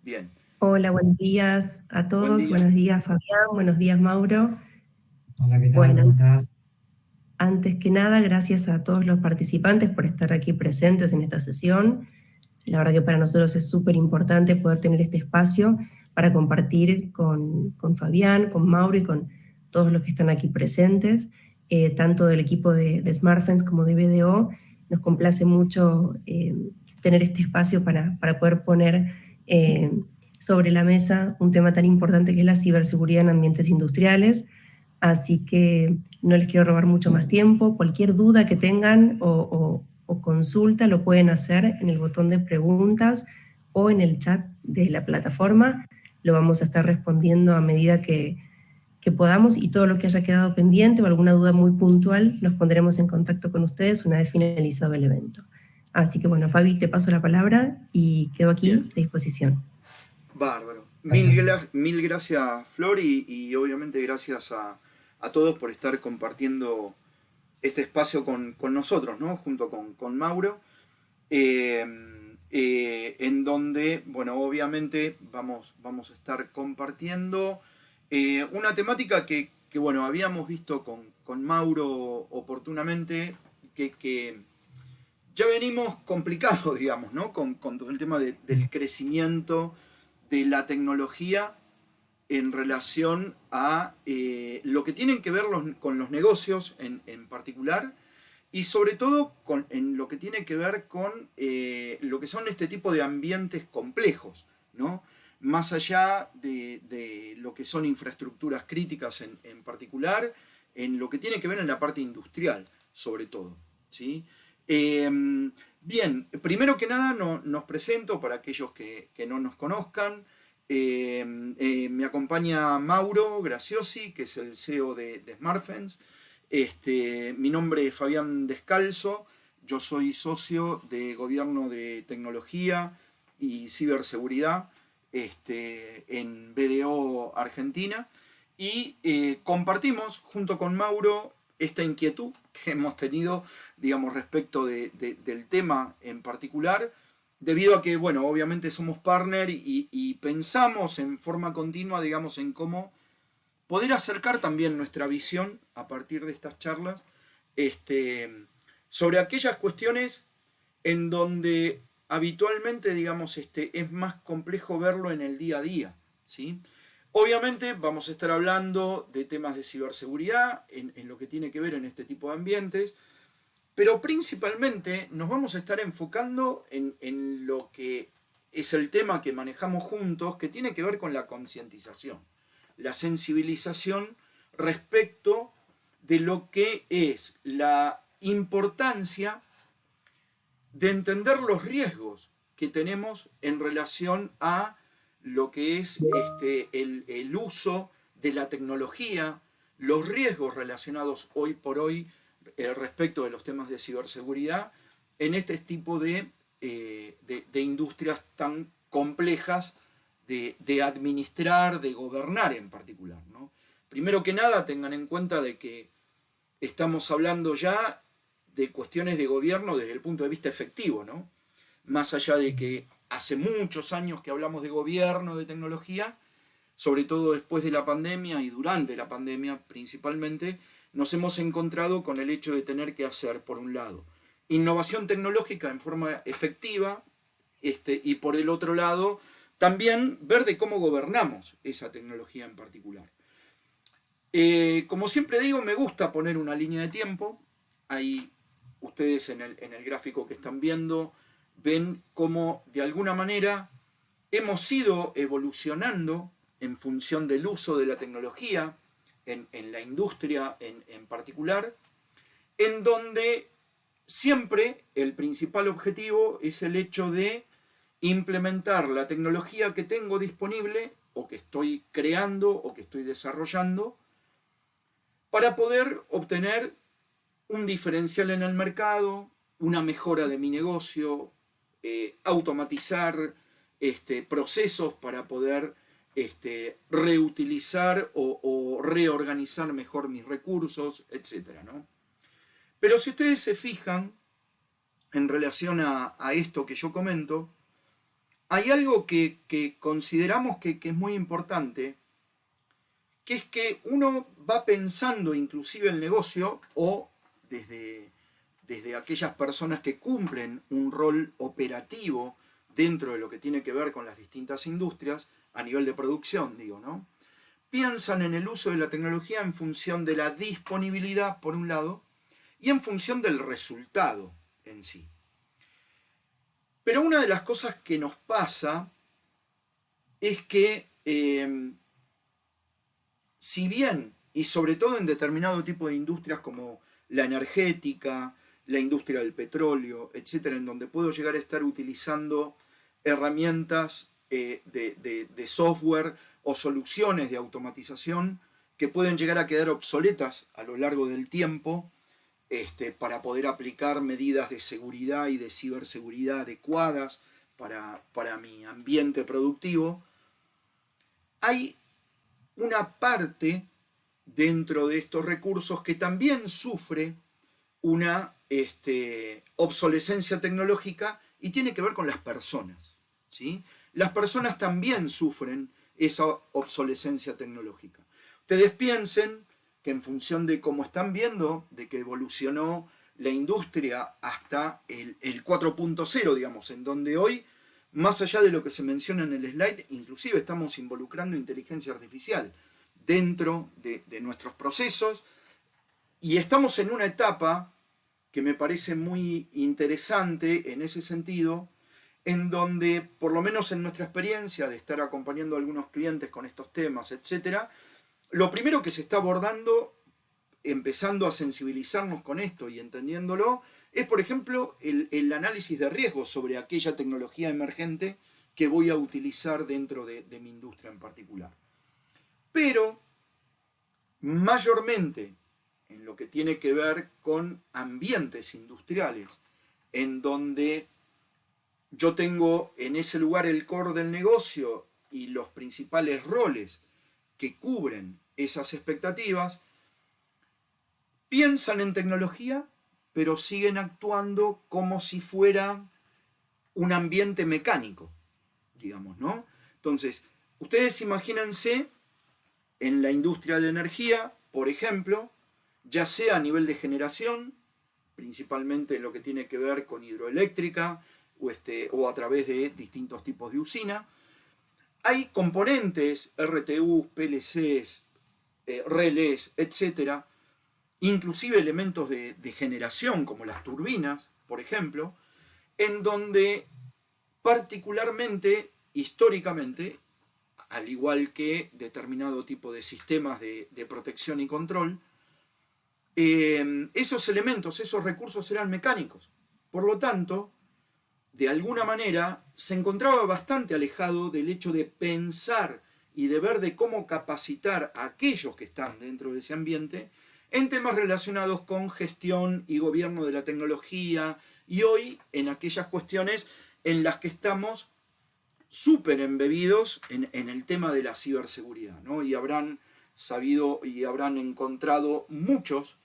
Bien. Hola, buenos días a Buen todos. día. Buenos días, Fabián. Buenos días, Mauro. Hola, ¿qué tal? Bueno, ¿Cómo estás? antes que nada, gracias a todos los participantes por estar aquí presentes en esta sesión. La verdad que para nosotros es súper importante poder tener este espacio para compartir con Fabián, con Mauro y con todos los que están aquí presentes, tanto del equipo de SmartFence como de BDO. Nos complace mucho tener este espacio para poder poner sobre la mesa un tema tan importante que es la ciberseguridad en ambientes industriales. Así que no les quiero robar mucho más tiempo. Cualquier duda que tengan o consulta lo pueden hacer en el botón de preguntas o en el chat de la plataforma. Lo vamos a estar respondiendo a medida que podamos, y todo lo que haya quedado pendiente o alguna duda muy puntual nos pondremos en contacto con ustedes una vez finalizado el evento. Así que bueno, Fabi, te paso la palabra y quedo aquí Bien. a disposición. Bárbaro. Gracias. Mil gracias, Flor, y obviamente gracias a todos por estar compartiendo este espacio con nosotros, ¿no? Junto con Mauro, eh, en donde, bueno, obviamente vamos a estar compartiendo una temática que, bueno, habíamos visto con Mauro oportunamente, que ya venimos complicados, digamos, ¿no? Con todo el tema del crecimiento de la tecnología en relación a lo que tienen que ver con los negocios en particular, y sobre todo en lo que tiene que ver con lo que son este tipo de ambientes complejos, ¿no? Más allá de lo que son infraestructuras críticas en particular, en lo que tiene que ver en la parte industrial, sobre todo, ¿sí? Bien, primero que nada nos presento para aquellos que no nos conozcan. Me acompaña Mauro Graciosi, que es el CEO de SmartFence. Mi nombre es Fabián Descalzo, yo soy socio de Gobierno de Tecnología y Ciberseguridad en BDO Argentina, y compartimos junto con Mauro esta inquietud que hemos tenido, digamos, respecto del tema en particular, debido a que, bueno, obviamente somos partner y pensamos en forma continua, digamos, en cómo poder acercar también nuestra visión a partir de estas charlas sobre aquellas cuestiones en donde habitualmente, digamos, es más complejo verlo en el día a día, ¿sí? Obviamente vamos a estar hablando de temas de ciberseguridad en lo que tiene que ver en este tipo de ambientes, pero principalmente nos vamos a estar enfocando en lo que es el tema que manejamos juntos, que tiene que ver con la concientización, la sensibilización respecto de lo que es la importancia de entender los riesgos que tenemos en relación a lo que es el uso de la tecnología, los riesgos relacionados hoy por hoy respecto de los temas de ciberseguridad en este tipo de industrias tan complejas de administrar, de gobernar en particular, ¿no? Primero que nada, tengan en cuenta de que estamos hablando ya de cuestiones de gobierno desde el punto de vista efectivo, ¿no? Más allá de que hace muchos años que hablamos de gobierno, de tecnología, sobre todo después de la pandemia y durante la pandemia principalmente, nos hemos encontrado con el hecho de tener que hacer, por un lado, innovación tecnológica en forma efectiva, y por el otro lado, también ver de cómo gobernamos esa tecnología en particular. Como siempre digo, me gusta poner una línea de tiempo. Ahí ustedes en el gráfico que están viendo ven cómo de alguna manera hemos ido evolucionando en función del uso de la tecnología en la industria en particular, en donde siempre el principal objetivo es el hecho de implementar la tecnología que tengo disponible o que estoy creando o que estoy desarrollando para poder obtener un diferencial en el mercado, una mejora de mi negocio, automatizar procesos para poder reutilizar o reorganizar mejor mis recursos, etc., ¿no? Pero si ustedes se fijan en relación a esto que yo comento, hay algo que consideramos que es muy importante, que es que uno va pensando inclusive el negocio o desde aquellas personas que cumplen un rol operativo dentro de lo que tiene que ver con las distintas industrias, a nivel de producción, digo, ¿no? Piensan en el uso de la tecnología en función de la disponibilidad, por un lado, y en función del resultado en sí. Pero una de las cosas que nos pasa es que, si bien, y sobre todo en determinado tipo de industrias como la energética, la industria del petróleo, etcétera, en donde puedo llegar a estar utilizando herramientas de software o soluciones de automatización que pueden llegar a quedar obsoletas a lo largo del tiempo, para poder aplicar medidas de seguridad y de ciberseguridad adecuadas para mi ambiente productivo, hay una parte dentro de estos recursos que también sufre una obsolescencia tecnológica y tiene que ver con las personas, ¿sí? Las personas también sufren esa obsolescencia tecnológica. Ustedes piensen que en función de cómo están viendo, de que evolucionó la industria hasta el 4.0, digamos, en donde hoy, más allá de lo que se menciona en el slide, inclusive estamos involucrando inteligencia artificial dentro de nuestros procesos, y estamos en una etapa que me parece muy interesante en ese sentido, en donde, por lo menos en nuestra experiencia de estar acompañando a algunos clientes con estos temas, etc., lo primero que se está abordando, empezando a sensibilizarnos con esto y entendiéndolo, es, por ejemplo, el análisis de riesgos sobre aquella tecnología emergente que voy a utilizar dentro de mi industria en particular. Pero, mayormente, en lo que tiene que ver con ambientes industriales, en donde yo tengo en ese lugar el core del negocio y los principales roles que cubren esas expectativas, piensan en tecnología, pero siguen actuando como si fuera un ambiente mecánico, digamos, ¿no? Entonces, ustedes imagínense en la industria de energía, por ejemplo, ya sea a nivel de generación, principalmente en lo que tiene que ver con hidroeléctrica o a través de distintos tipos de usina, hay componentes, RTUs, PLCs, relés, etcétera, inclusive elementos de generación como las turbinas, por ejemplo, en donde particularmente, históricamente, al igual que determinado tipo de sistemas de protección y control, esos elementos, esos recursos eran mecánicos. Por lo tanto, de alguna manera, se encontraba bastante alejado del hecho de pensar y de ver de cómo capacitar a aquellos que están dentro de ese ambiente en temas relacionados con gestión y gobierno de la tecnología, y hoy en aquellas cuestiones en las que estamos súper embebidos en el tema de la ciberseguridad, ¿no? Y habrán sabido y habrán encontrado muchos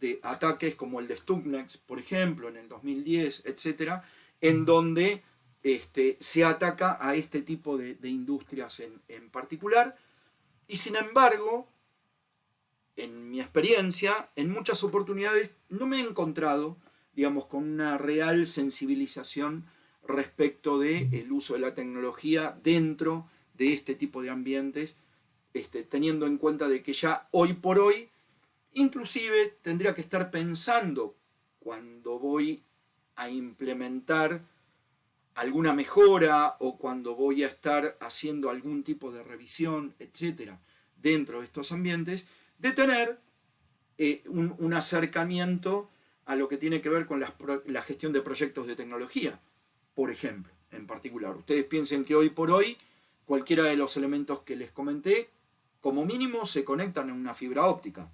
de ataques como el de Stuxnet, por ejemplo, en el 2010, etcétera, en donde se ataca a este tipo de industrias en particular. Y sin embargo, en mi experiencia, en muchas oportunidades no me he encontrado, digamos, con una real sensibilización respecto del uso de la tecnología dentro de este tipo de ambientes, teniendo en cuenta de que ya hoy por hoy, inclusive tendría que estar pensando cuando voy a implementar alguna mejora o cuando voy a estar haciendo algún tipo de revisión, etcétera, dentro de estos ambientes, de tener un acercamiento a lo que tiene que ver con la gestión de proyectos de tecnología, por ejemplo, en particular. Ustedes piensen que hoy por hoy, cualquiera de los elementos que les comenté, como mínimo se conectan a una fibra óptica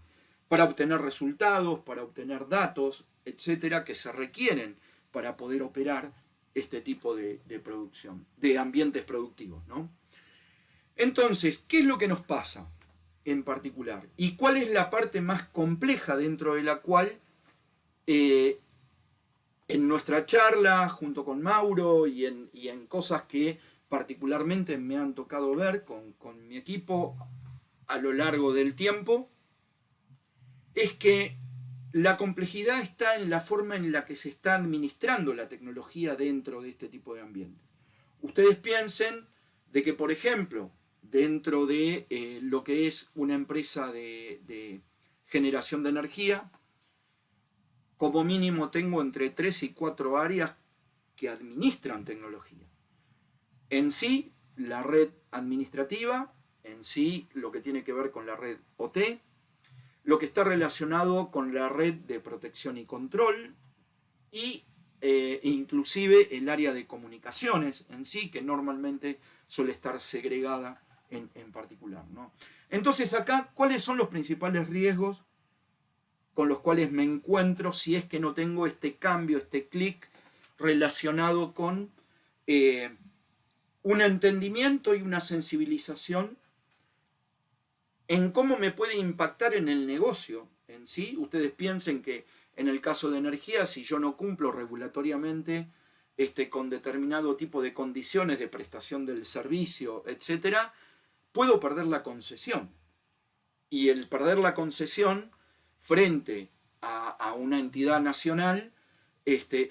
para obtener resultados, para obtener datos, etcétera, que se requieren para poder operar este tipo de producción, de ambientes productivos, ¿no? Entonces, ¿qué es lo que nos pasa en particular? ¿Y cuál es la parte más compleja dentro de la cual en nuestra charla, junto con Mauro, y en cosas que particularmente me han tocado ver con mi equipo a lo largo del tiempo, es que la complejidad está en la forma en la que se está administrando la tecnología dentro de este tipo de ambiente. Ustedes piensen de que, por ejemplo, dentro de lo que es una empresa de generación de energía, como mínimo tengo entre 3 y 4 áreas que administran tecnología. En sí, la red administrativa, en sí, lo que tiene que ver con la red OT, lo que está relacionado con la red de protección y control, y inclusive el área de comunicaciones en sí, que normalmente suele estar segregada en particular, ¿no? Entonces acá, ¿cuáles son los principales riesgos con los cuales me encuentro si es que no tengo este cambio, este clic relacionado con un entendimiento y una sensibilización en cómo me puede impactar en el negocio en sí? Ustedes piensen que en el caso de energía, si yo no cumplo regulatoriamente con determinado tipo de condiciones de prestación del servicio, etcétera, puedo perder la concesión. Y el perder la concesión frente a una entidad nacional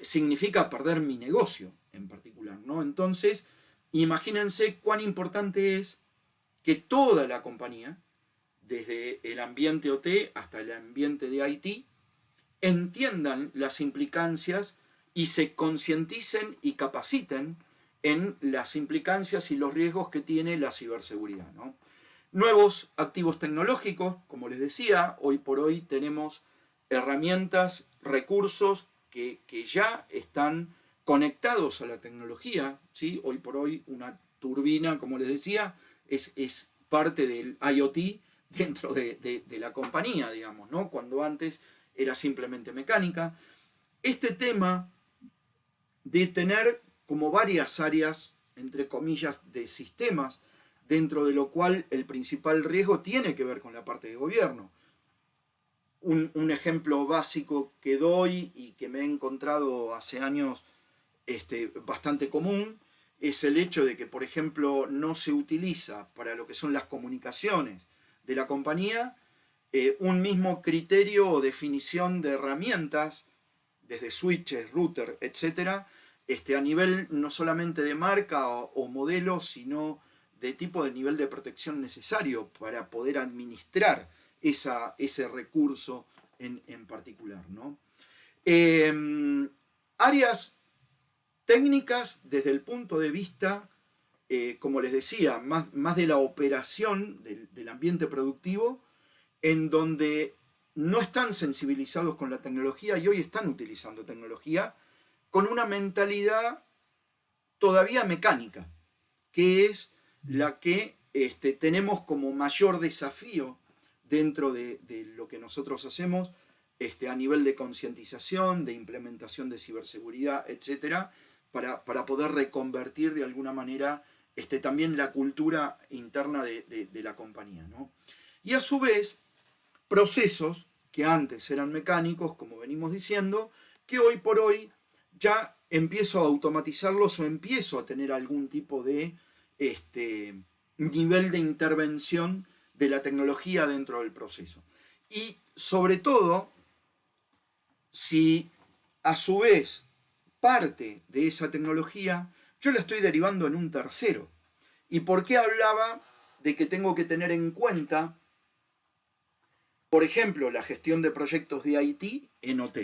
significa perder mi negocio en particular, ¿no? Entonces, imagínense cuán importante es que toda la compañía, desde el ambiente OT hasta el ambiente de IT, entiendan las implicancias y se concienticen y capaciten en las implicancias y los riesgos que tiene la ciberseguridad, ¿no? Nuevos activos tecnológicos, como les decía, hoy por hoy tenemos herramientas, recursos que ya están conectados a la tecnología, ¿sí? Hoy por hoy una turbina, como les decía, es parte del IoT dentro de la compañía, digamos, ¿no? Cuando antes era simplemente mecánica. Este tema de tener como varias áreas, entre comillas, de sistemas, dentro de lo cual el principal riesgo tiene que ver con la parte de gobierno. Un ejemplo básico que doy y que me he encontrado hace años bastante común es el hecho de que, por ejemplo, no se utiliza para lo que son las comunicaciones de la compañía un mismo criterio o definición de herramientas, desde switches, router, etcétera, a nivel no solamente de marca o modelo, sino de tipo de nivel de protección necesario para poder administrar ese recurso en particular, ¿no? Áreas técnicas desde el punto de vista, como les decía, más de la operación del ambiente productivo, en donde no están sensibilizados con la tecnología y hoy están utilizando tecnología con una mentalidad todavía mecánica, que es la que tenemos como mayor desafío dentro de lo que nosotros hacemos a nivel de concientización, de implementación de ciberseguridad, etcétera, para poder reconvertir de alguna manera también la cultura interna de la compañía, ¿no? Y a su vez, procesos que antes eran mecánicos, como venimos diciendo, que hoy por hoy ya empiezo a automatizarlos o empiezo a tener algún tipo de nivel de intervención de la tecnología dentro del proceso. Y sobre todo, si a su vez parte de esa tecnología yo la estoy derivando en un tercero. ¿Y por qué hablaba de que tengo que tener en cuenta, por ejemplo, la gestión de proyectos de IT en OT?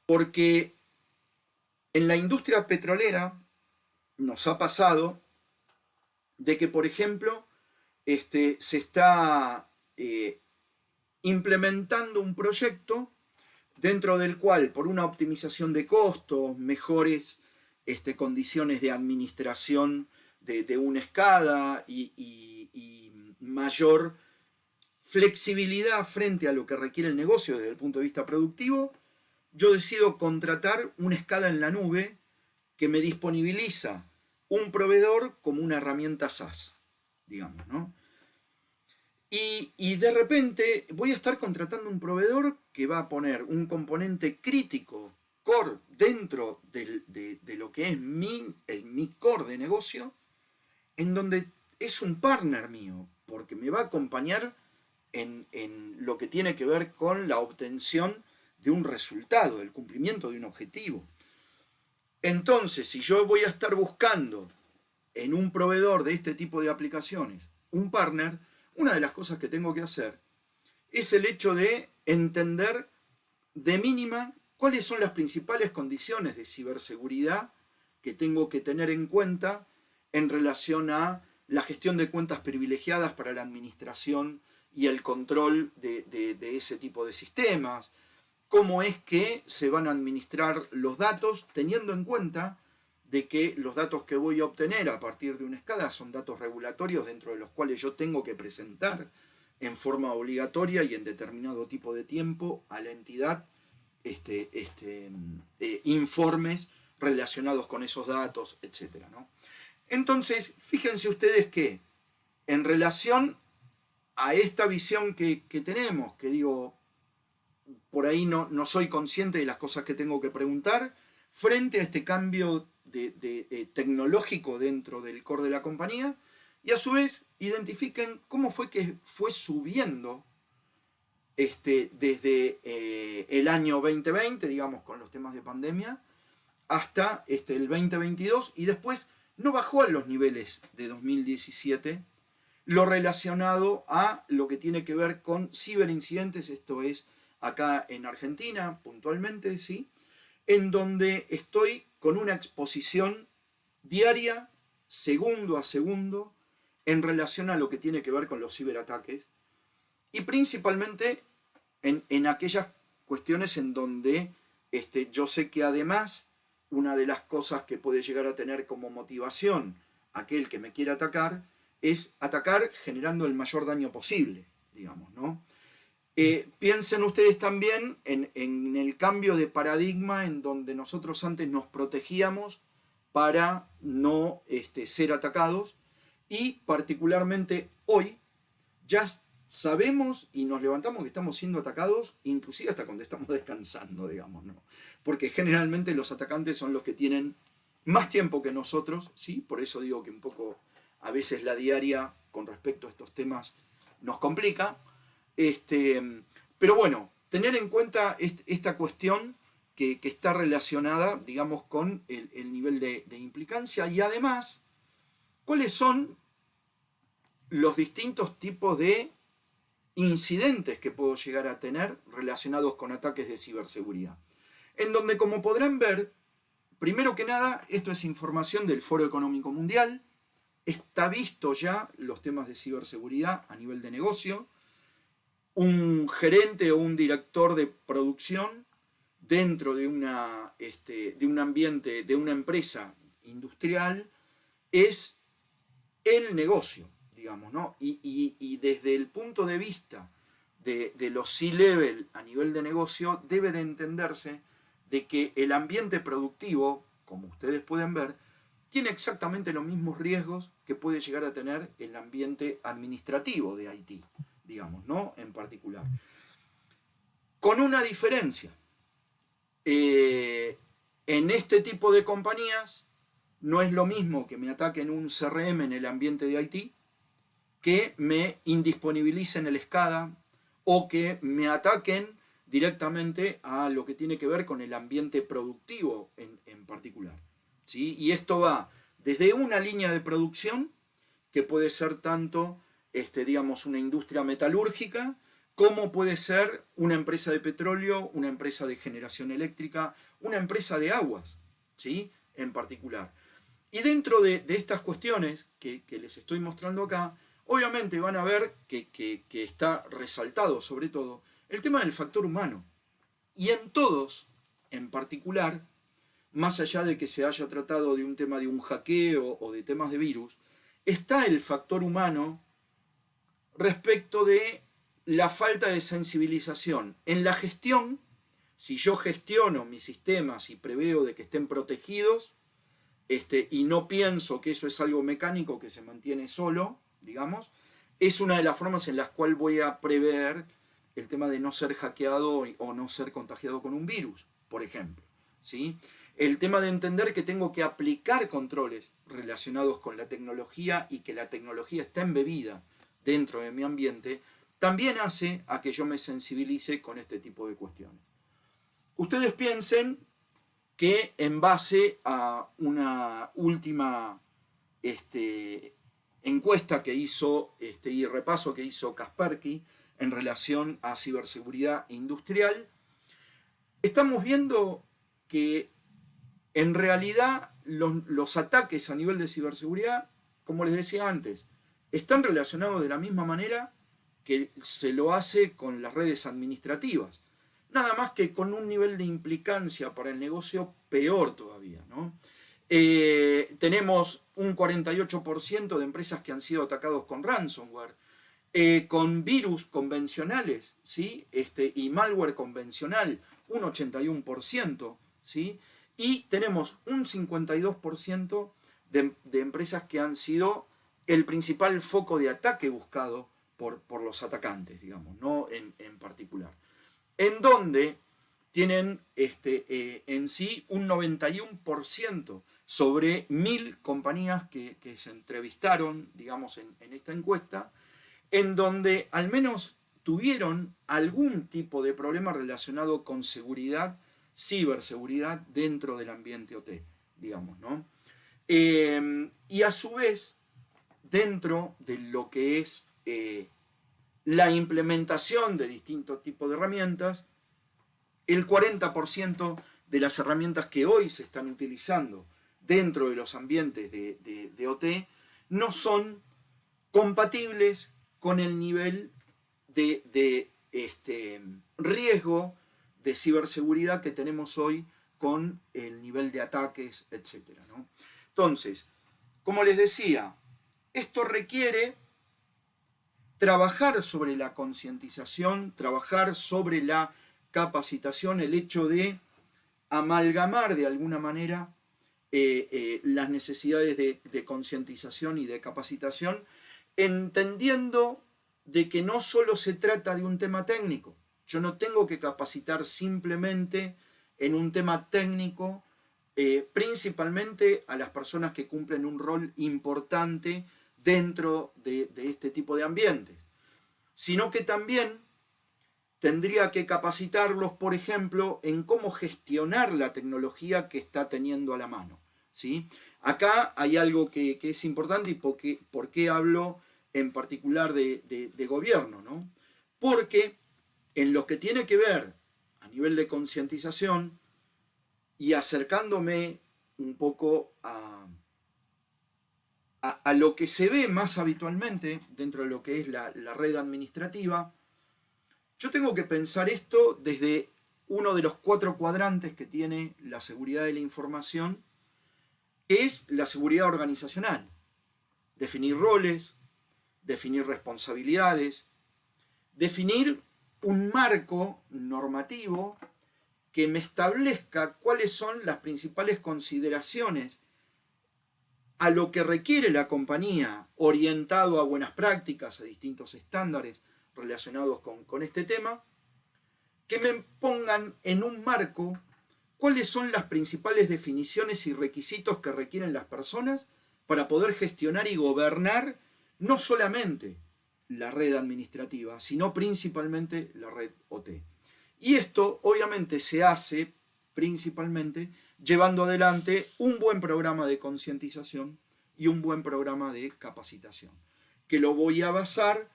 Porque en la industria petrolera nos ha pasado de que, por ejemplo, se está implementando un proyecto dentro del cual, por una optimización de costos, mejores condiciones de administración de una SCADA y mayor flexibilidad frente a lo que requiere el negocio desde el punto de vista productivo, yo decido contratar una SCADA en la nube que me disponibiliza un proveedor como una herramienta SaaS, digamos, ¿no? Y de repente voy a estar contratando un proveedor que va a poner un componente crítico core, dentro de lo que es mi core de negocio, en donde es un partner mío, porque me va a acompañar en lo que tiene que ver con la obtención de un resultado, del cumplimiento de un objetivo. Entonces, si yo voy a estar buscando en un proveedor de este tipo de aplicaciones un partner, una de las cosas que tengo que hacer es el hecho de entender de mínima cuáles son las principales condiciones de ciberseguridad que tengo que tener en cuenta en relación a la gestión de cuentas privilegiadas para la administración y el control de ese tipo de sistemas, cómo es que se van a administrar los datos, teniendo en cuenta de que los datos que voy a obtener a partir de una escala son datos regulatorios dentro de los cuales yo tengo que presentar en forma obligatoria y en determinado tipo de tiempo a la entidad informes relacionados con esos datos, etc., ¿no? Entonces, fíjense ustedes que en relación a esta visión que tenemos, que digo, por ahí no soy consciente de las cosas que tengo que preguntar, frente a este cambio tecnológico dentro del core de la compañía, y a su vez identifiquen cómo fue que fue subiendo desde el año 2020, digamos, con los temas de pandemia, hasta el 2022, y después no bajó a los niveles de 2017, lo relacionado a lo que tiene que ver con ciberincidentes, esto es acá en Argentina puntualmente, ¿sí? En donde estoy con una exposición diaria, segundo a segundo, en relación a lo que tiene que ver con los ciberataques, y principalmente en aquellas cuestiones en donde yo sé que además una de las cosas que puede llegar a tener como motivación aquel que me quiera atacar es atacar generando el mayor daño posible, digamos, ¿no? Piensen ustedes también en el cambio de paradigma en donde nosotros antes nos protegíamos para no ser atacados, y particularmente hoy ya sabemos y nos levantamos que estamos siendo atacados, inclusive hasta cuando estamos descansando, digamos, ¿no? Porque generalmente los atacantes son los que tienen más tiempo que nosotros, ¿sí? Por eso digo que un poco a veces la diaria con respecto a estos temas nos complica. Pero bueno, tener en cuenta esta cuestión que está relacionada, digamos, con el nivel de implicancia, y además, cuáles son los distintos tipos de incidentes que puedo llegar a tener relacionados con ataques de ciberseguridad. En donde, como podrán ver, primero que nada, esto es información del Foro Económico Mundial, está visto ya los temas de ciberseguridad a nivel de negocio. Un gerente o un director de producción dentro de un ambiente, de una empresa industrial, es el negocio, digamos, ¿no? Y desde el punto de vista de los C-level a nivel de negocio, debe de entenderse de que el ambiente productivo, como ustedes pueden ver, tiene exactamente los mismos riesgos que puede llegar a tener el ambiente administrativo de IT, digamos, ¿no? En particular. Con una diferencia. En este tipo de compañías no es lo mismo que me ataquen un CRM en el ambiente de IT, que me indisponibilicen el SCADA, o que me ataquen directamente a lo que tiene que ver con el ambiente productivo en particular, ¿sí? Y esto va desde una línea de producción, que puede ser tanto, digamos, una industria metalúrgica, como puede ser una empresa de petróleo, una empresa de generación eléctrica, una empresa de aguas, ¿sí? En particular. Y dentro de estas cuestiones que les estoy mostrando acá, obviamente van a ver que está resaltado sobre todo el tema del factor humano. Y en todos, en particular, más allá de que se haya tratado de un tema de un hackeo o de temas de virus, está el factor humano respecto de la falta de sensibilización en la gestión. Si yo gestiono mis sistemas y preveo de que estén protegidos, y no pienso que eso es algo mecánico que se mantiene solo, digamos, es una de las formas en las cuales voy a prever el tema de no ser hackeado o no ser contagiado con un virus, por ejemplo, ¿sí? El tema de entender que tengo que aplicar controles relacionados con la tecnología y que la tecnología está embebida dentro de mi ambiente, también hace a que yo me sensibilice con este tipo de cuestiones. Ustedes piensen que en base a una última encuesta que hizo y repaso que hizo Kaspersky en relación a ciberseguridad industrial, estamos viendo que en realidad los ataques a nivel de ciberseguridad, como les decía antes, están relacionados de la misma manera que se lo hace con las redes administrativas. Nada más que con un nivel de implicancia para el negocio peor todavía, ¿no? Tenemos un 48% de empresas que han sido atacados con ransomware, con virus convencionales, ¿sí? Y malware convencional, un 81%, ¿sí? Y tenemos un 52% de empresas que han sido el principal foco de ataque buscado por los atacantes, digamos, no en particular. En donde tienen en sí un 91% sobre 1000 compañías que se entrevistaron, digamos, en esta encuesta, en donde al menos tuvieron algún tipo de problema relacionado con seguridad, ciberseguridad dentro del ambiente OT, digamos, ¿no? Y a su vez, dentro de lo que es la implementación de distintos tipos de herramientas, el 40% de las herramientas que hoy se están utilizando dentro de los ambientes de OT no son compatibles con el nivel de riesgo de ciberseguridad que tenemos hoy con el nivel de ataques, etc., ¿no? Entonces, como les decía, esto requiere trabajar sobre la concientización, trabajar sobre la capacitación, el hecho de amalgamar de alguna manera las necesidades de concientización y de capacitación, entendiendo de que no solo se trata de un tema técnico. Yo no tengo que capacitar simplemente en un tema técnico, principalmente a las personas que cumplen un rol importante dentro de este tipo de ambientes, sino que también tendría que capacitarlos, por ejemplo, en cómo gestionar la tecnología que está teniendo a la mano, ¿sí? Acá hay algo que es importante y por qué hablo en particular de gobierno, ¿no? Porque en lo que tiene que ver a nivel de concientización y acercándome un poco a lo que se ve más habitualmente dentro de lo que es la red administrativa, yo tengo que pensar esto desde uno de los 4 cuadrantes que tiene la seguridad de la información, que es la seguridad organizacional. Definir roles, definir responsabilidades, definir un marco normativo que me establezca cuáles son las principales consideraciones a lo que requiere la compañía, orientado a buenas prácticas, a distintos estándares relacionados con este tema, que me pongan en un marco cuáles son las principales definiciones y requisitos que requieren las personas para poder gestionar y gobernar no solamente la red administrativa, sino principalmente la red OT. Y esto obviamente se hace principalmente llevando adelante un buen programa de concientización y un buen programa de capacitación, que lo voy a basar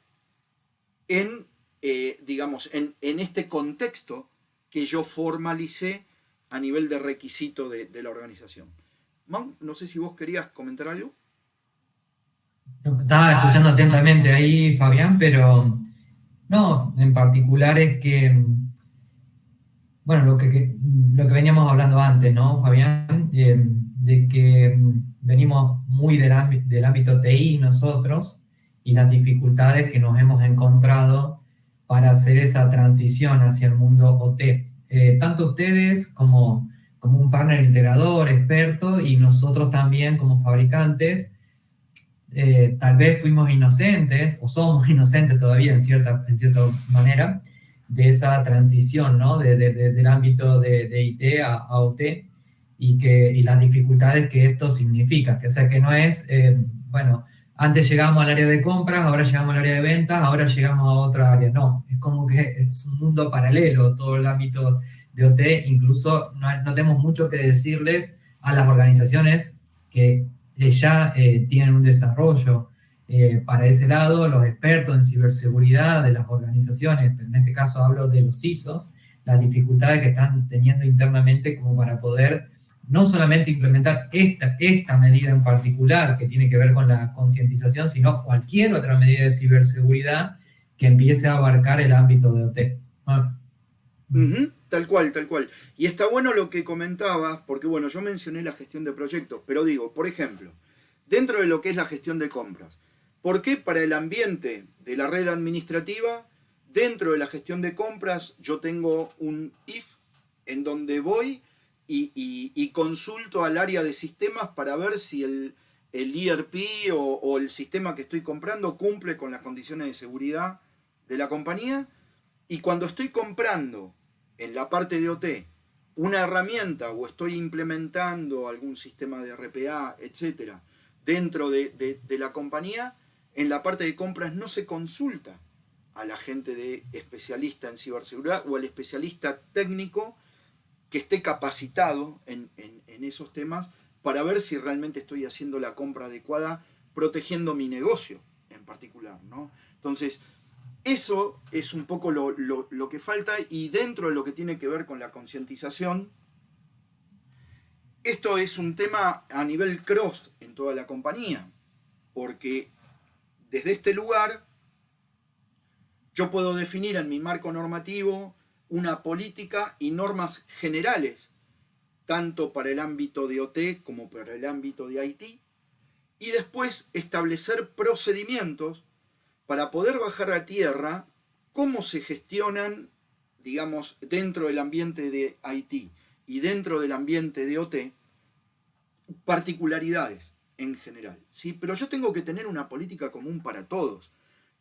en, digamos, en este contexto que yo formalicé a nivel de requisito de la organización. Mau, no sé si vos querías comentar algo. Estaba escuchando atentamente ahí, Fabián, pero no, en particular es que, bueno, lo que veníamos hablando antes, ¿no, Fabián? De que venimos muy del ámbito TI nosotros y las dificultades que nos hemos encontrado para hacer esa transición hacia el mundo OT. Tanto ustedes como un partner integrador, experto, y nosotros también como fabricantes, tal vez fuimos inocentes, o somos inocentes todavía en cierta manera, esa transición, ¿no? Del ámbito de IT a OT y las dificultades que esto significa. O sea, que no es, bueno, antes llegamos al área de compras, ahora llegamos al área de ventas, ahora llegamos a otra área. No, es como que es un mundo paralelo todo el ámbito de OT. Incluso no tenemos mucho que decirles a las organizaciones que ya tienen un desarrollo para ese lado, los expertos en ciberseguridad de las organizaciones, en este caso hablo de los CISOs, las dificultades que están teniendo internamente como para poder no solamente implementar esta medida en particular que tiene que ver con la concientización, sino cualquier otra medida de ciberseguridad que empiece a abarcar el ámbito de OT. Tal cual, tal cual. Y está bueno lo que comentabas, porque bueno, yo mencioné la gestión de proyectos, pero digo, por ejemplo, dentro de lo que es la gestión de compras, ¿por qué para el ambiente de la red administrativa, dentro de la gestión de compras, yo tengo un if en donde voy y consulto al área de sistemas para ver si el ERP o el sistema que estoy comprando cumple con las condiciones de seguridad de la compañía? Y cuando estoy comprando en la parte de OT una herramienta o estoy implementando algún sistema de RPA, etcétera, dentro de la compañía, en la parte de compras no se consulta a la gente de especialista en ciberseguridad o al especialista técnico que esté capacitado en esos temas para ver si realmente estoy haciendo la compra adecuada, protegiendo mi negocio en particular, ¿no? Entonces, eso es un poco lo que falta, y dentro de lo que tiene que ver con la concientización, esto es un tema a nivel cross en toda la compañía, porque desde este lugar yo puedo definir en mi marco normativo una política y normas generales, tanto para el ámbito de OT como para el ámbito de IT, y después establecer procedimientos para poder bajar a tierra cómo se gestionan, digamos, dentro del ambiente de IT y dentro del ambiente de OT, particularidades en general, ¿sí? Pero yo tengo que tener una política común para todos.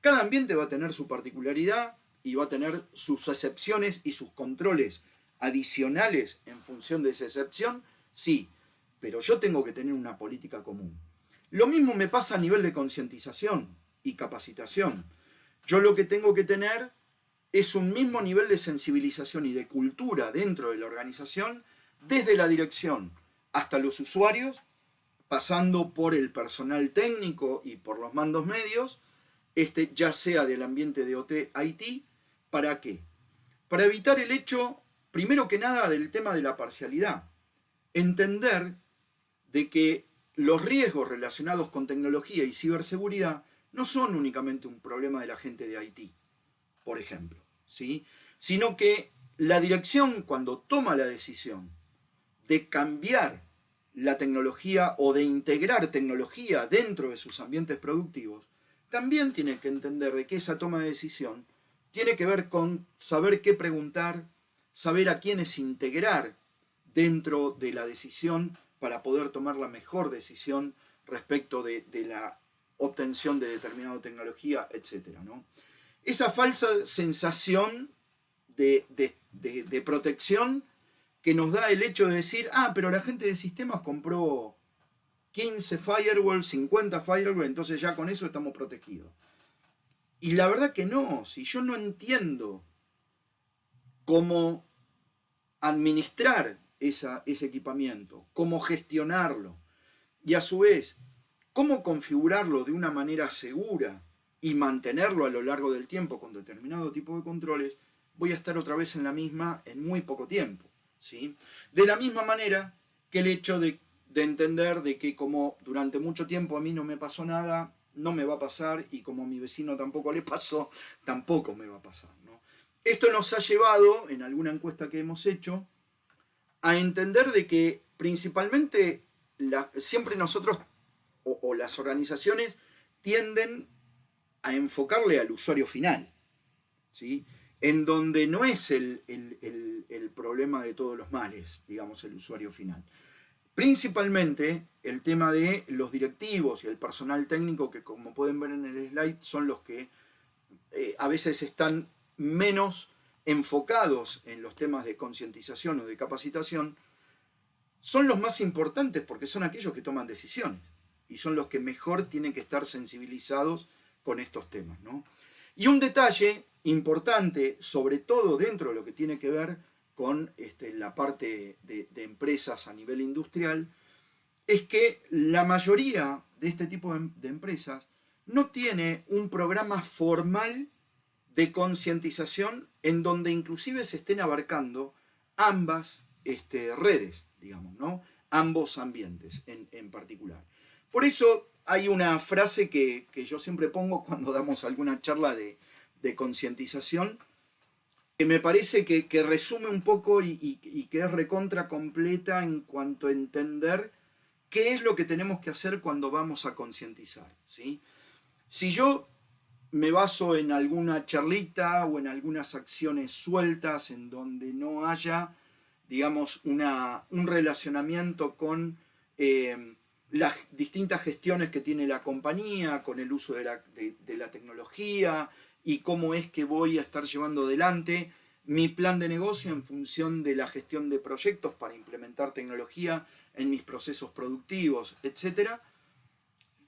Cada ambiente va a tener su particularidad y va a tener sus excepciones y sus controles adicionales en función de esa excepción, sí, pero yo tengo que tener una política común. Lo mismo me pasa a nivel de concientización y capacitación. Yo lo que tengo que tener es un mismo nivel de sensibilización y de cultura dentro de la organización, desde la dirección hasta los usuarios, pasando por el personal técnico y por los mandos medios, ya sea del ambiente de OT IT. ¿Para qué? Para evitar el hecho, primero que nada, del tema de la parcialidad. Entender de que los riesgos relacionados con tecnología y ciberseguridad no son únicamente un problema de la gente de IT, por ejemplo, ¿sí? Sino que la dirección, cuando toma la decisión de cambiar la tecnología o de integrar tecnología dentro de sus ambientes productivos, también tiene que entender de que esa toma de decisión tiene que ver con saber qué preguntar, saber a quiénes integrar dentro de la decisión para poder tomar la mejor decisión respecto de la obtención de determinada tecnología, etc., ¿no? Esa falsa sensación de protección que nos da el hecho de decir, pero la gente de sistemas compró 15 firewalls, 50 firewalls, entonces ya con eso estamos protegidos. Y la verdad que no, si yo no entiendo cómo administrar ese equipamiento, cómo gestionarlo, y a su vez, cómo configurarlo de una manera segura y mantenerlo a lo largo del tiempo con determinado tipo de controles, voy a estar otra vez en la misma en muy poco tiempo, ¿sí? De la misma manera que el hecho de entender de que como durante mucho tiempo a mí no me pasó nada, no me va a pasar, y como a mi vecino tampoco le pasó, tampoco me va a pasar, ¿no? Esto nos ha llevado, en alguna encuesta que hemos hecho, a entender de que principalmente siempre nosotros o las organizaciones tienden a enfocarle al usuario final, ¿sí? En donde no es el problema de todos los males, digamos, el usuario final. Principalmente el tema de los directivos y el personal técnico, que como pueden ver en el slide son los que a veces están menos enfocados en los temas de concientización o de capacitación son los más importantes porque son aquellos que toman decisiones y son los que mejor tienen que estar sensibilizados con estos temas, ¿no? Y un detalle importante, sobre todo dentro de lo que tiene que ver con la parte de empresas a nivel industrial, es que la mayoría de este tipo de empresas no tiene un programa formal de concientización en donde inclusive se estén abarcando ambas redes, digamos, ¿no? Ambos ambientes en particular. Por eso hay una frase que yo siempre pongo cuando damos alguna charla de concientización, que me parece que resume un poco y que es recontra completa en cuanto a entender qué es lo que tenemos que hacer cuando vamos a concientizar, ¿sí? Si yo me baso en alguna charlita o en algunas acciones sueltas en donde no haya, digamos, un relacionamiento con las distintas gestiones que tiene la compañía, con el uso de la tecnología y cómo es que voy a estar llevando adelante mi plan de negocio en función de la gestión de proyectos para implementar tecnología en mis procesos productivos, etc.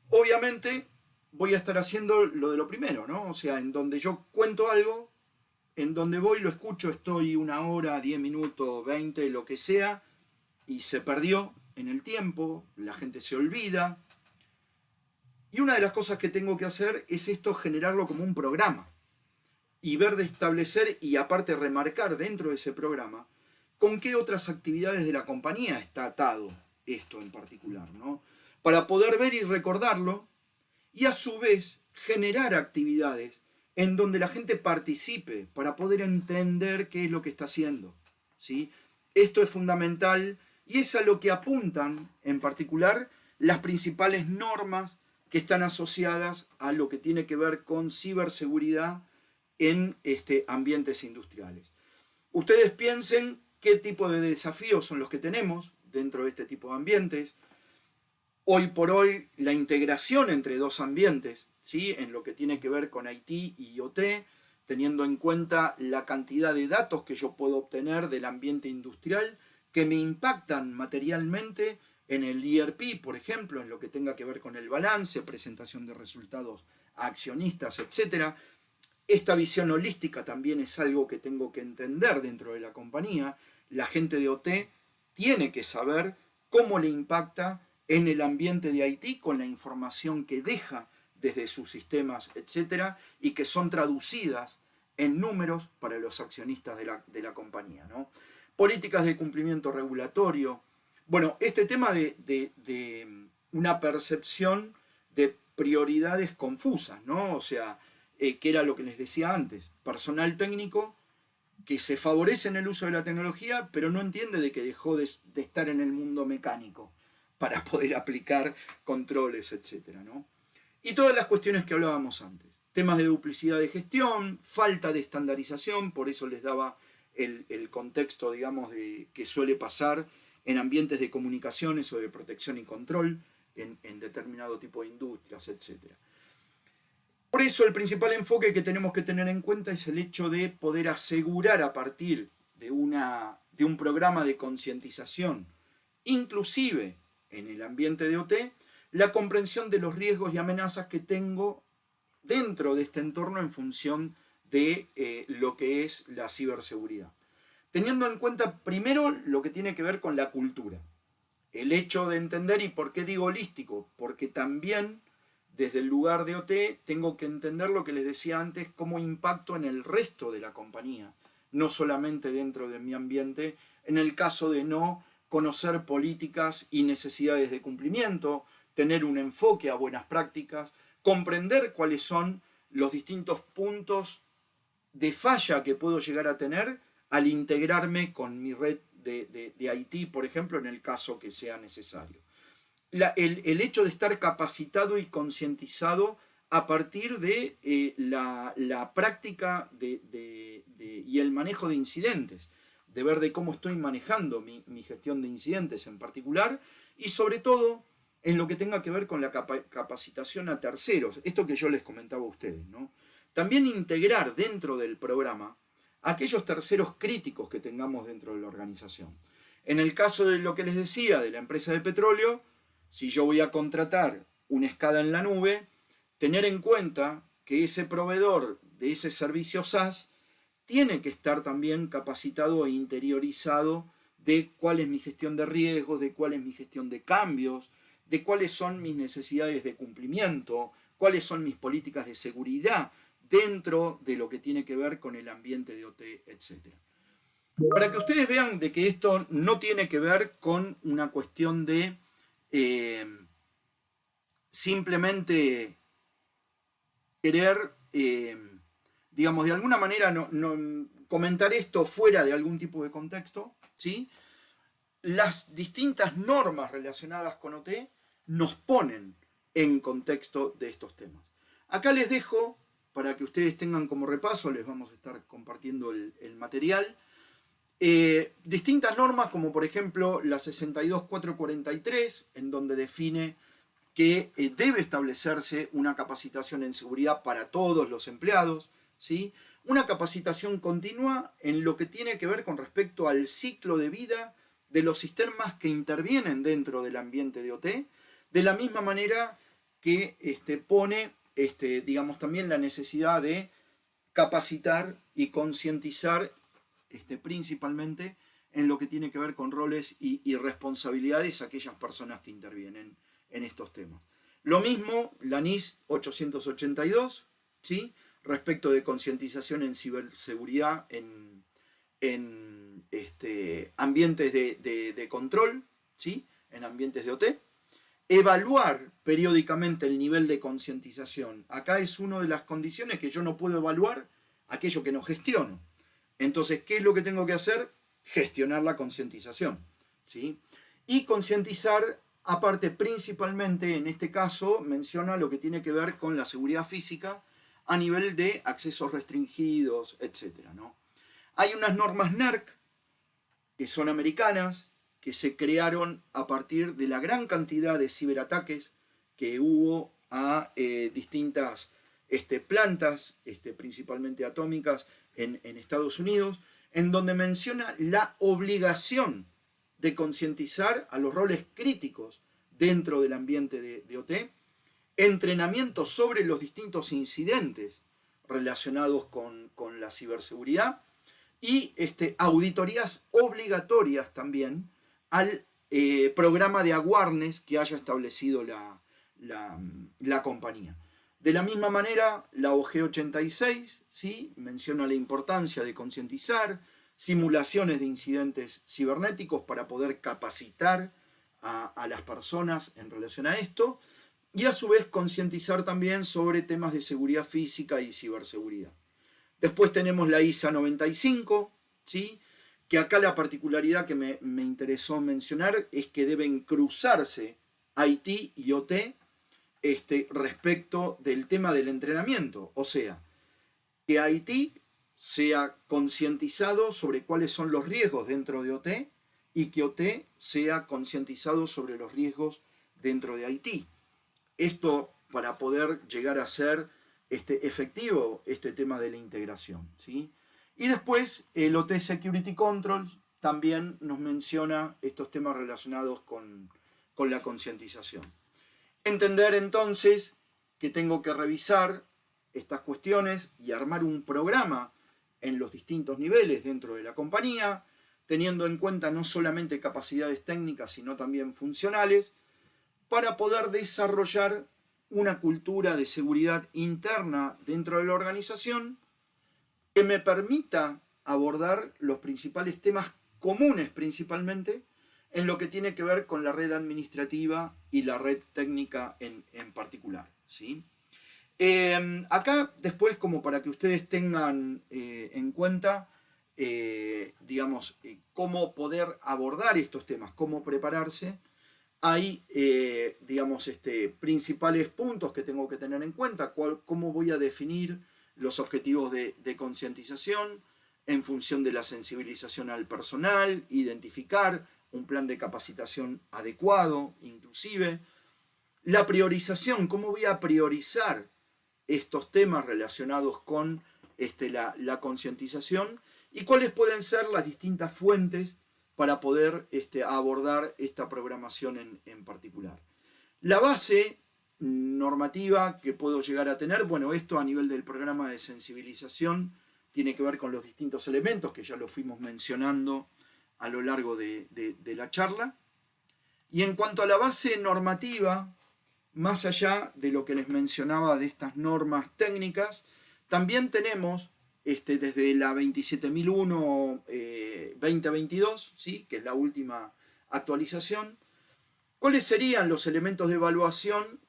Obviamente voy a estar haciendo lo de lo primero, ¿no? O sea, en donde yo cuento algo, en donde voy, lo escucho, estoy 1 hora, 10 minutos, 20, lo que sea, y se perdió en el tiempo, la gente se olvida. Y una de las cosas que tengo que hacer es esto, generarlo como un programa. Y ver de establecer y aparte remarcar dentro de ese programa con qué otras actividades de la compañía está atado esto en particular, ¿no? Para poder ver y recordarlo y a su vez generar actividades en donde la gente participe para poder entender qué es lo que está haciendo, ¿sí? Esto es fundamental y es a lo que apuntan en particular las principales normas que están asociadas a lo que tiene que ver con ciberseguridad en ambientes industriales. Ustedes piensen qué tipo de desafíos son los que tenemos dentro de este tipo de ambientes. Hoy por hoy la integración entre dos ambientes, ¿sí? En lo que tiene que ver con IT y IoT, teniendo en cuenta la cantidad de datos que yo puedo obtener del ambiente industrial que me impactan materialmente en el ERP, por ejemplo, en lo que tenga que ver con el balance, presentación de resultados a accionistas, etc. Esta visión holística también es algo que tengo que entender dentro de la compañía. La gente de OT tiene que saber cómo le impacta en el ambiente de IT con la información que deja desde sus sistemas, etcétera, y que son traducidas en números para los accionistas de la compañía, ¿no? Políticas de cumplimiento regulatorio. Bueno, este tema de una percepción de prioridades confusas, ¿no? O sea, que era lo que les decía antes, personal técnico que se favorece en el uso de la tecnología, pero no entiende de que dejó de estar en el mundo mecánico para poder aplicar controles, etcétera, ¿no? Y todas las cuestiones que hablábamos antes. Temas de duplicidad de gestión, falta de estandarización, por eso les daba el contexto, digamos, de que suele pasar en ambientes de comunicaciones o de protección y control, en determinado tipo de industrias, etcétera. Por eso el principal enfoque que tenemos que tener en cuenta es el hecho de poder asegurar a partir de un programa de concientización, inclusive en el ambiente de OT, la comprensión de los riesgos y amenazas que tengo dentro de este entorno en función de lo que es la ciberseguridad. Teniendo en cuenta primero lo que tiene que ver con la cultura. El hecho de entender, y por qué digo holístico, porque también desde el lugar de OT tengo que entender lo que les decía antes, cómo impacto en el resto de la compañía, no solamente dentro de mi ambiente, en el caso de no conocer políticas y necesidades de cumplimiento, tener un enfoque a buenas prácticas, comprender cuáles son los distintos puntos de falla que puedo llegar a tener al integrarme con mi red de IT, por ejemplo, en el caso que sea necesario. El hecho de estar capacitado y concientizado a partir de la práctica y el manejo de incidentes, de ver de cómo estoy manejando mi gestión de incidentes en particular, y sobre todo en lo que tenga que ver con la capacitación a terceros, esto que yo les comentaba a ustedes, ¿no? También integrar dentro del programa aquellos terceros críticos que tengamos dentro de la organización. En el caso de lo que les decía, de la empresa de petróleo, si yo voy a contratar una SCADA en la nube, tener en cuenta que ese proveedor de ese servicio SaaS tiene que estar también capacitado e interiorizado de cuál es mi gestión de riesgos, de cuál es mi gestión de cambios, de cuáles son mis necesidades de cumplimiento, cuáles son mis políticas de seguridad dentro de lo que tiene que ver con el ambiente de OT, etc. Para que ustedes vean de que esto no tiene que ver con una cuestión de simplemente querer, digamos, de alguna manera comentar esto fuera de algún tipo de contexto, ¿sí? Las distintas normas relacionadas con OT nos ponen en contexto de estos temas. Acá les dejo, para que ustedes tengan como repaso, les vamos a estar compartiendo el material, distintas normas como por ejemplo la 62443, en donde define que debe establecerse una capacitación en seguridad para todos los empleados, ¿sí? Una capacitación continua en lo que tiene que ver con respecto al ciclo de vida de los sistemas que intervienen dentro del ambiente de OT, de la misma manera que pone, digamos, también la necesidad de capacitar y concientizar principalmente en lo que tiene que ver con roles y responsabilidades a aquellas personas que intervienen en estos temas. Lo mismo la NIS 882, ¿sí? Respecto de concientización en ciberseguridad en ambientes de control, ¿sí? En ambientes de OT. Evaluar periódicamente el nivel de concientización. Acá es una de las condiciones que yo no puedo evaluar aquello que no gestiono. Entonces, ¿qué es lo que tengo que hacer? Gestionar la concientización, ¿sí? Y concientizar, aparte, principalmente, en este caso, menciona lo que tiene que ver con la seguridad física a nivel de accesos restringidos, etc., ¿no? Hay unas normas NERC que son americanas, que se crearon a partir de la gran cantidad de ciberataques que hubo a distintas plantas, principalmente atómicas, en Estados Unidos, en donde menciona la obligación de concientizar a los roles críticos dentro del ambiente de OT, entrenamiento sobre los distintos incidentes relacionados con la ciberseguridad y auditorías obligatorias también al programa de awareness que haya establecido la compañía. De la misma manera, la OG 86, ¿sí? Menciona la importancia de concientizar, simulaciones de incidentes cibernéticos para poder capacitar a las personas en relación a esto, y a su vez concientizar también sobre temas de seguridad física y ciberseguridad. Después tenemos la ISA 95, ¿sí? Que acá la particularidad que me interesó mencionar es que deben cruzarse IT y OT respecto del tema del entrenamiento. O sea, que IT sea concientizado sobre cuáles son los riesgos dentro de OT y que OT sea concientizado sobre los riesgos dentro de IT. Esto para poder llegar a ser efectivo este tema de la integración, ¿sí? Y después el OT Security Controls también nos menciona estos temas relacionados con la concientización. Entender entonces que tengo que revisar estas cuestiones y armar un programa en los distintos niveles dentro de la compañía, teniendo en cuenta no solamente capacidades técnicas, sino también funcionales, para poder desarrollar una cultura de seguridad interna dentro de la organización que me permita abordar los principales temas comunes principalmente en lo que tiene que ver con la red administrativa y la red técnica en particular, ¿sí? Acá después, como para que ustedes tengan en cuenta, digamos, cómo poder abordar estos temas, cómo prepararse, hay, digamos, principales puntos que tengo que tener en cuenta, cómo voy a definir los objetivos de concientización en función de la sensibilización al personal, identificar un plan de capacitación adecuado, inclusive. La priorización, cómo voy a priorizar estos temas relacionados con la concientización y cuáles pueden ser las distintas fuentes para poder abordar esta programación en particular. La base normativa que puedo llegar a tener, bueno, esto a nivel del programa de sensibilización tiene que ver con los distintos elementos que ya lo fuimos mencionando a lo largo de la charla. Y en cuanto a la base normativa, más allá de lo que les mencionaba de estas normas técnicas, también tenemos desde la 27001-2022, ¿sí? Que es la última actualización, cuáles serían los elementos de evaluación,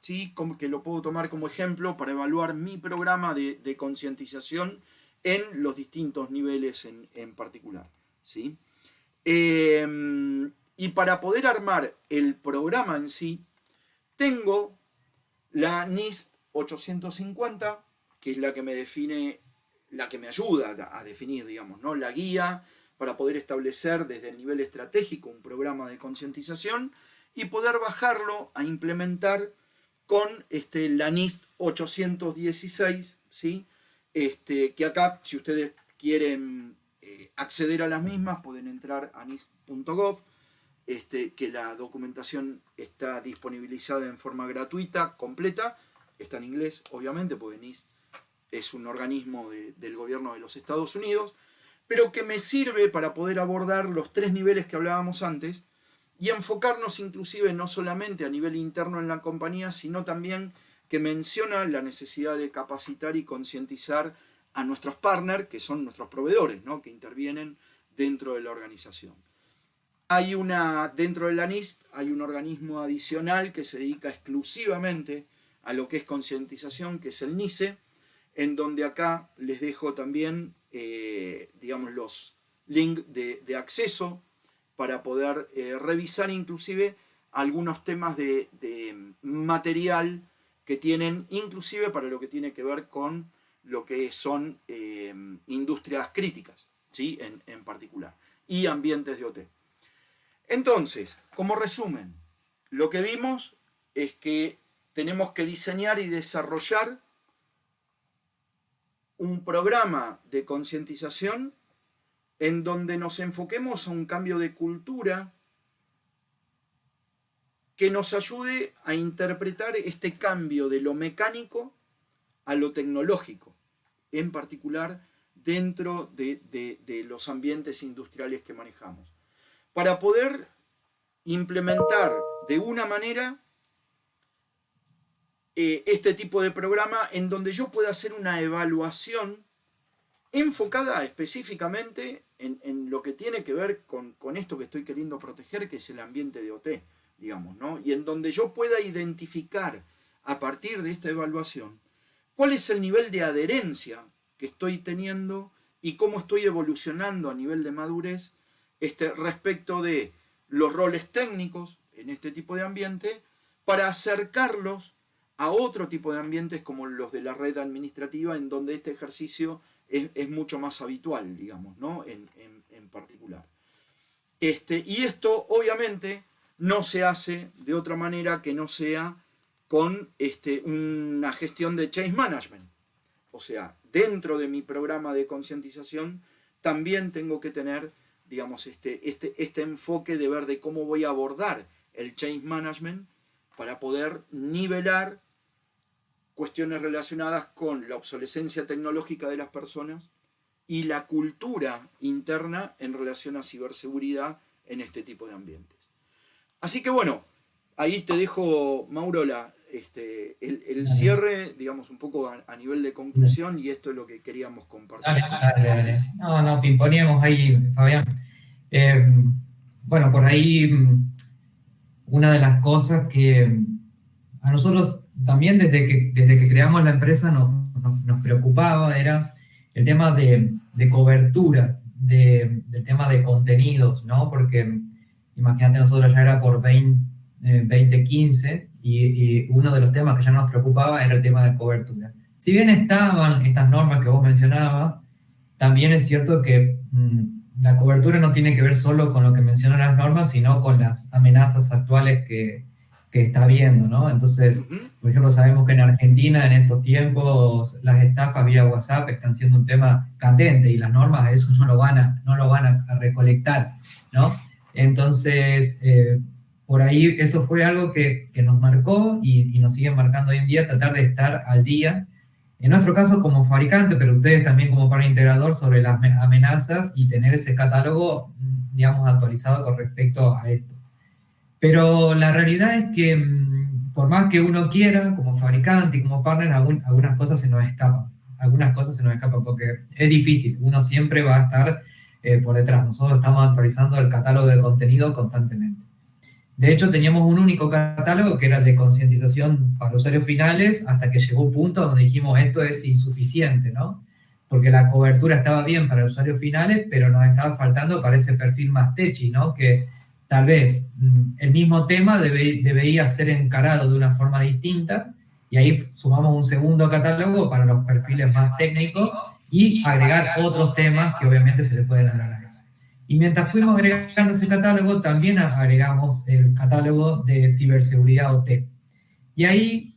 ¿sí? Que lo puedo tomar como ejemplo para evaluar mi programa de concientización en los distintos niveles en particular, ¿sí? Y para poder armar el programa en sí, tengo la NIST 850, que es la que me define, la que me ayuda a definir, digamos, ¿no? La guía para poder establecer desde el nivel estratégico un programa de concientización y poder bajarlo a implementar con la NIST 816, ¿sí? Que acá, si ustedes quieren acceder a las mismas, pueden entrar a nist.gov, que la documentación está disponibilizada en forma gratuita, completa, está en inglés, obviamente, porque NIST es un organismo del gobierno de los Estados Unidos, pero que me sirve para poder abordar los 3 niveles que hablábamos antes y enfocarnos inclusive no solamente a nivel interno en la compañía, sino también que menciona la necesidad de capacitar y concientizar a nuestros partners, que son nuestros proveedores, ¿no? Que intervienen dentro de la organización. Dentro de la NIST hay un organismo adicional que se dedica exclusivamente a lo que es concientización, que es el NICE, en donde acá les dejo también, digamos, los links de acceso para poder revisar inclusive algunos temas de material que tienen, inclusive para lo que tiene que ver con lo que son industrias críticas, ¿sí? En particular, y ambientes de OT. Entonces, como resumen, lo que vimos es que tenemos que diseñar y desarrollar un programa de concientización en donde nos enfoquemos a un cambio de cultura que nos ayude a interpretar este cambio de lo mecánico a lo tecnológico, en particular dentro de los ambientes industriales que manejamos, para poder implementar de una manera este tipo de programa en donde yo pueda hacer una evaluación enfocada específicamente en lo que tiene que ver con esto que estoy queriendo proteger, que es el ambiente de OT, digamos, ¿no? Y en donde yo pueda identificar a partir de esta evaluación cuál es el nivel de adherencia que estoy teniendo y cómo estoy evolucionando a nivel de madurez respecto de los roles técnicos en este tipo de ambiente para acercarlos a otro tipo de ambientes como los de la red administrativa, en donde este ejercicio es mucho más habitual, digamos, ¿no? En particular. Y esto, obviamente, no se hace de otra manera que no sea con una gestión de change management. O sea, dentro de mi programa de concientización también tengo que tener, digamos, este enfoque de ver de cómo voy a abordar el change management para poder nivelar cuestiones relacionadas con la obsolescencia tecnológica de las personas y la cultura interna en relación a ciberseguridad en este tipo de ambientes. Así que bueno, ahí te dejo, Mauro, el cierre, digamos, un poco a nivel de conclusión, y esto es lo que queríamos compartir. Dale. No, pimponíamos ahí, Fabián. Bueno, por ahí una de las cosas que a nosotros también desde que creamos la empresa nos preocupaba era el tema de cobertura, del tema de contenidos, ¿no? Porque imagínate, nosotros ya era por 2015 y uno de los temas que ya nos preocupaba era el tema de cobertura. Si bien estaban estas normas que vos mencionabas, también es cierto que la cobertura no tiene que ver solo con lo que mencionan las normas, sino con las amenazas actuales que está habiendo, ¿no? Entonces, por ejemplo, sabemos que en Argentina en estos tiempos las estafas vía WhatsApp están siendo un tema candente y las normas eso no lo van a recolectar, ¿no? Entonces, por ahí eso fue algo que nos marcó y nos sigue marcando hoy en día, tratar de estar al día, en nuestro caso como fabricante, pero ustedes también como partner integrador, sobre las amenazas y tener ese catálogo, digamos, actualizado con respecto a esto. Pero la realidad es que por más que uno quiera, como fabricante y como partner, algunas cosas se nos escapan. Algunas cosas se nos escapan porque es difícil. Uno siempre va a estar por detrás. Nosotros estamos actualizando el catálogo de contenido constantemente. De hecho, teníamos un único catálogo que era el de concientización para usuarios finales, hasta que llegó un punto donde dijimos esto es insuficiente, ¿no? Porque la cobertura estaba bien para usuarios finales, pero nos estaba faltando para ese perfil más techy, ¿no? Que tal vez el mismo tema debería ser encarado de una forma distinta, y ahí sumamos un segundo catálogo para los perfiles más técnicos y agregar otros temas que obviamente se le pueden hablar a eso. Y mientras fuimos agregando ese catálogo, también agregamos el catálogo de ciberseguridad OT. Y ahí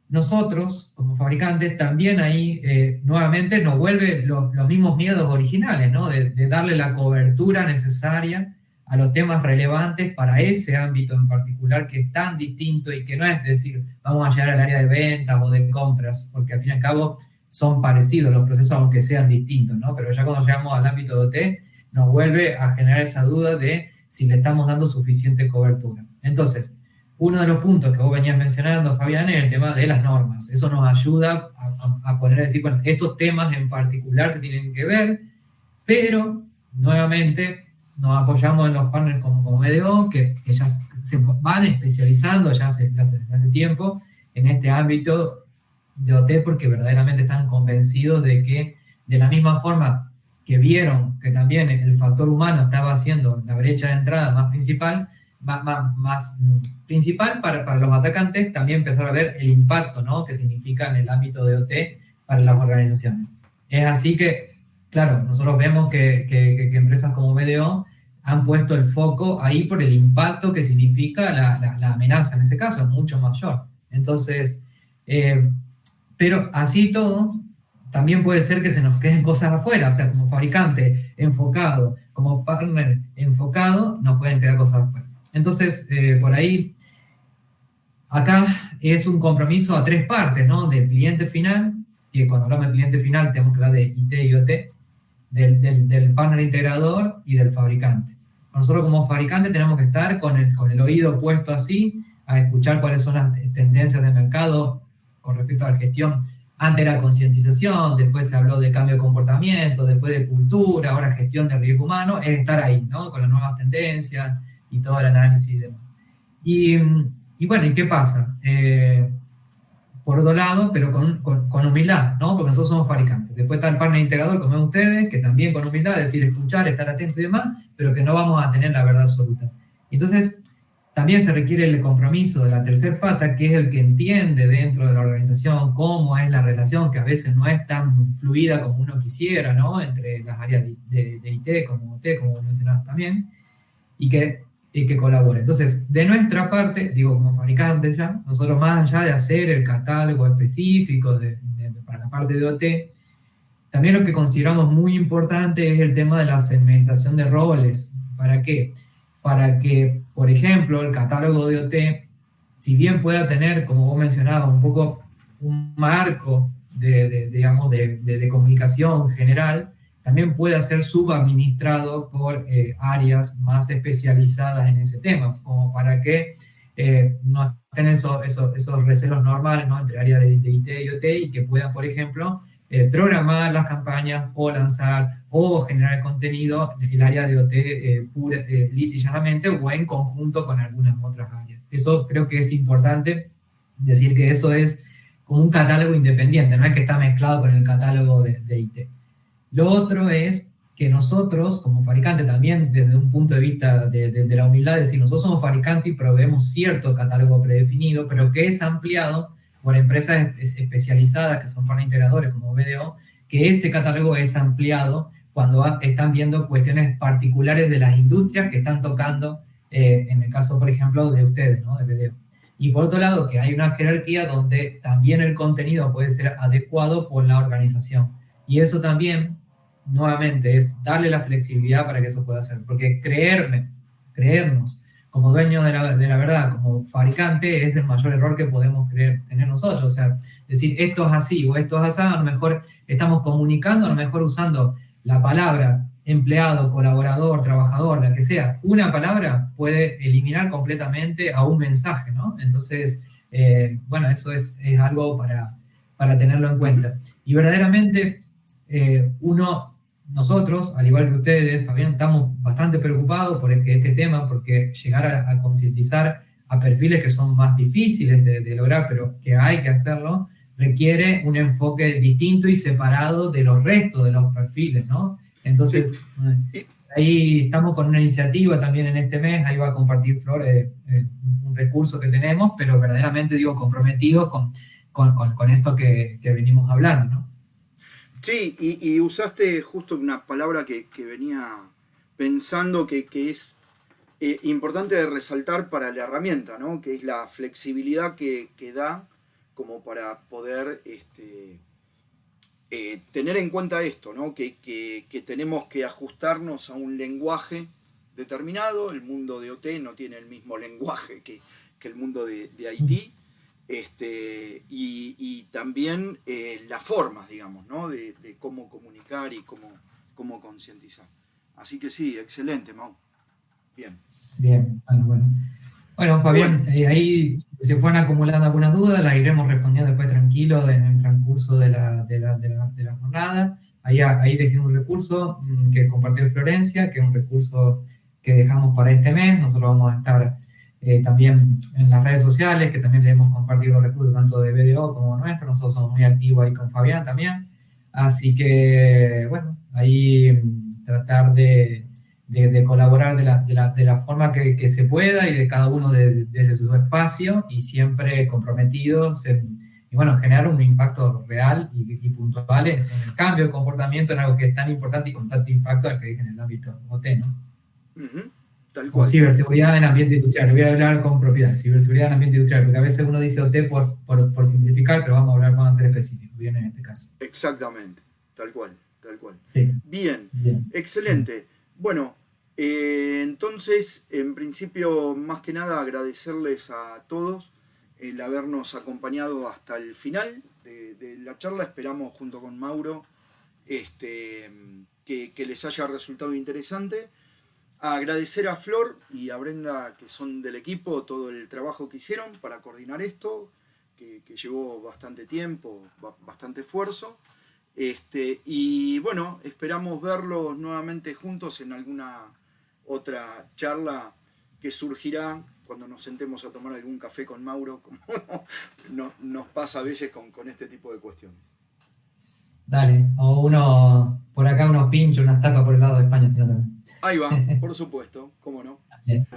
nosotros, como fabricantes, también ahí nuevamente nos vuelve los mismos miedos originales, ¿no? De darle la cobertura necesaria a los temas relevantes para ese ámbito en particular que es tan distinto y que no es decir, vamos a llegar al área de ventas o de compras, porque al fin y al cabo son parecidos los procesos aunque sean distintos, ¿no? Pero ya cuando llegamos al ámbito de OT nos vuelve a generar esa duda de si le estamos dando suficiente cobertura. Entonces, uno de los puntos que vos venías mencionando, Fabián, es el tema de las normas. Eso nos ayuda a poner a decir, bueno, estos temas en particular se tienen que ver, pero nuevamente nos apoyamos en los partners como BDO, que ya se van especializando ya hace tiempo en este ámbito de OT, porque verdaderamente están convencidos de que de la misma forma que vieron que también el factor humano estaba haciendo la brecha de entrada más principal para los atacantes, también empezar a ver el impacto, ¿no?, que significa en el ámbito de OT para las organizaciones. Es así que, claro, nosotros vemos que empresas como BDO han puesto el foco ahí por el impacto que significa la amenaza, en ese caso es mucho mayor. Entonces, pero así todo, también puede ser que se nos queden cosas afuera, o sea, como fabricante enfocado, como partner enfocado, nos pueden quedar cosas afuera. Entonces, por ahí, acá es un compromiso a tres partes, ¿no? Del cliente final, que cuando hablamos del cliente final tenemos que hablar de IT y OT, del partner integrador y del fabricante. Nosotros como fabricante tenemos que estar con el oído puesto así, a escuchar cuáles son las tendencias de mercado con respecto a la gestión. Antes era concientización, después se habló de cambio de comportamiento, después de cultura, ahora gestión de riesgo humano, es estar ahí, ¿no? Con las nuevas tendencias y todo el análisis y demás. Y bueno, ¿y qué pasa? Por otro lado, pero con humildad, ¿no? Porque nosotros somos fabricantes. Después está el partner integrador, como ven ustedes, que también con humildad, decir, escuchar, estar atento y demás, pero que no vamos a tener la verdad absoluta. Entonces, también se requiere el compromiso de la tercer pata, que es el que entiende dentro de la organización cómo es la relación, que a veces no es tan fluida como uno quisiera, ¿no? Entre las áreas de IT, como OT, como mencionabas también, y que colabore. Entonces, de nuestra parte, digo, como fabricantes ya, nosotros más allá de hacer el catálogo específico para la parte de OT, también lo que consideramos muy importante es el tema de la segmentación de roles. ¿Para qué? Para que, por ejemplo, el catálogo de OT, si bien pueda tener, como vos mencionabas, un poco un marco de comunicación general, también puede ser subadministrado por áreas más especializadas en ese tema, como para que no estén esos recelos normales, ¿no?, entre áreas de IT y OT, y que puedan, por ejemplo, programar las campañas o lanzar o generar contenido en el área de OT lisa y llanamente, o en conjunto con algunas otras áreas. Eso creo que es importante decir, que eso es como un catálogo independiente, no es que está mezclado con el catálogo de IT. Lo otro es que nosotros, como fabricante, también desde un punto de vista de la humildad, es decir, nosotros somos fabricantes y proveemos cierto catálogo predefinido, pero que es ampliado por empresas especializadas que son partner integradores como BDO, que ese catálogo es ampliado cuando están viendo cuestiones particulares de las industrias que están tocando, en el caso, por ejemplo, de ustedes, ¿no?, de BDO. Y por otro lado, que hay una jerarquía donde también el contenido puede ser adecuado por la organización. Y eso también, nuevamente, es darle la flexibilidad para que eso pueda hacer. Porque creernos como dueño de la verdad, como fabricante, es el mayor error que podemos tener nosotros. O sea, decir esto es así o esto es así, a lo mejor estamos comunicando, a lo mejor usando la palabra empleado, colaborador, trabajador, la que sea, una palabra puede eliminar completamente a un mensaje, ¿no? Entonces, bueno, eso es algo para tenerlo en cuenta. Y verdaderamente, nosotros, al igual que ustedes, Fabián, estamos bastante preocupados por este tema, porque llegar a concientizar a perfiles que son más difíciles de lograr, pero que hay que hacerlo, requiere un enfoque distinto y separado de los restos de los perfiles, ¿no? Entonces, ahí estamos con una iniciativa también en este mes, ahí va a compartir Flor un recurso que tenemos, pero verdaderamente, digo, comprometidos con esto que venimos hablando, ¿no? Sí, y usaste justo una palabra que venía pensando que es importante de resaltar para la herramienta, ¿no? Que es la flexibilidad que da como para poder tener en cuenta esto, ¿no? Que tenemos que ajustarnos a un lenguaje determinado. El mundo de OT no tiene el mismo lenguaje que el mundo de IT. Y también las formas, digamos, ¿no? De cómo comunicar y cómo concientizar. Así que sí, excelente, Mau. Bien. Bien, bueno. Bueno, Fabián, ahí se fueron acumulando algunas dudas, las iremos respondiendo después tranquilo en el transcurso de la jornada. Ahí dejé un recurso que compartió Florencia, que es un recurso que dejamos para este mes. Nosotros vamos a estar también en las redes sociales, que también le hemos compartido los recursos tanto de BDO como nuestro. Nosotros somos muy activos ahí con Fabián también. Así que, bueno, ahí tratar de colaborar de la forma que se pueda y de cada uno desde su espacio y siempre comprometidos y bueno, generar un impacto real y puntual en el cambio de comportamiento en algo que es tan importante y con tanto impacto al que dije en el ámbito OT, ¿no? Tal cual. O ciberseguridad en ambiente industrial. Voy a hablar con propiedad, ciberseguridad en ambiente industrial, porque a veces uno dice OT por simplificar, pero vamos a ser específicos, bien en este caso. Exactamente, tal cual. Sí. Bien, excelente. Bueno, entonces, en principio, más que nada, agradecerles a todos el habernos acompañado hasta el final de la charla. Esperamos, junto con Mauro, que les haya resultado interesante. Agradecer a Flor y a Brenda, que son del equipo, todo el trabajo que hicieron para coordinar esto, que llevó bastante tiempo, bastante esfuerzo. Y bueno, esperamos verlos nuevamente juntos en alguna otra charla que surgirá cuando nos sentemos a tomar algún café con Mauro, como nos pasa a veces con este tipo de cuestiones. Dale, o por acá unos pinchos, unas tapas por el lado de España, si no también. Ahí va, por supuesto, cómo no. Bien.